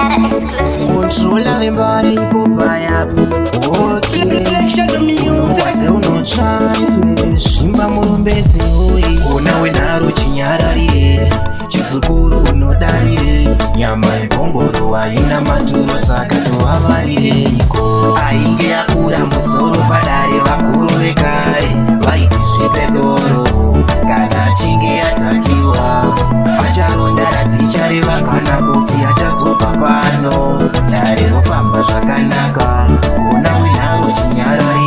Data exclusive. Controlla the body, popaya. Okay. Unowaze unotsvaire zvimba murumbedzi uyi ona wenharo chinyararire chizukuru unodarire nyama yebhongoro haina maturo saka tovavarireiko ainge yakura musoro padare vakuru vekare vaiti svipe doro kana achinge yatakiwa acharonda radzichareva kana kuti achazobva pano dare rofamba zvakanaka ona wenharo chinyararire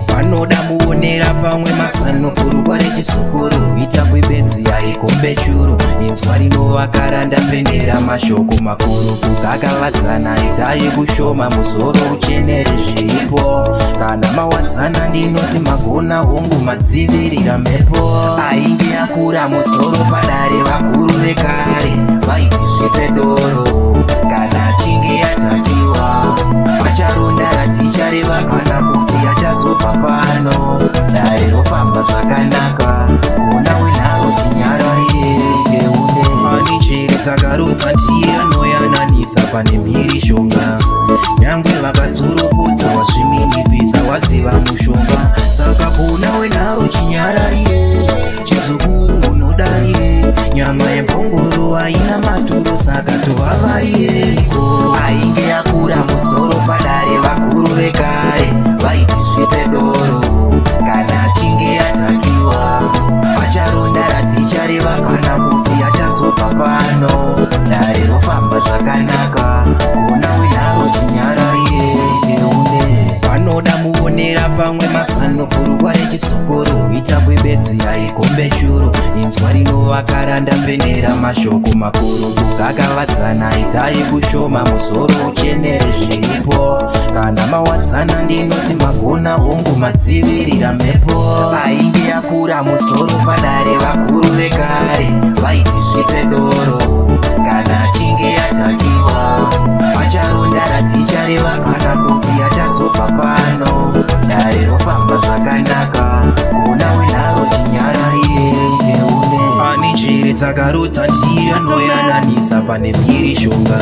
vanoda muonera pamwe masano kurukwa rechisukuru itambwe bedzi yaikombe churu inzwa rinovakaranda mbendera mashoko makuru kugakavadzana itai kushoma muzoro uchenere zviripo kana mawadzana ndinoti magona hongu madzivirira mhepo ainge yakura musoro padare vakuru vekare vaiti svipe doro kana achinge yatakiwa vacharonda radzichareva kana kuti achazobva pano dare rofamba zvakanaka ona wenharo chinyararire ani njere dzakarudza ndiye anoyananisa pane mhirishonga nyangwe vakadzoropodza wazviminipisa waziva mushonga saka kuna wenharo chinyararire chizukuru unodarire nyama yebhongoro haina maturo saka tovavarireiko ainge yakura musoro padare vakuru vekare vaiti svipe doro kana achinge yatakiwa vacharonda radzichareva kana kuti achazobva pano dare rofamba zvakanaka ona wenharo chinyararire vanoda muonera pamwe masano kurukwa rechisukuru itambwe bedzi yaikombe churu inzwa rinovakaranda mbendera mashoko makuru kugakavadzana itai kushoma muzoro uchenere zviripo kana mawadzana ndinoti magona hongu madzivirira mhepo ainge yakura musoro padare vakuru vekare vaiti svipe doro kana achinge yatakiwa vacharonda radzichareva kana kuti achazobva pano dare rofamba zvakanaka ona wenharo chinyararire ani njere dzakarudza ndiye anoyananisa pane mhirishonga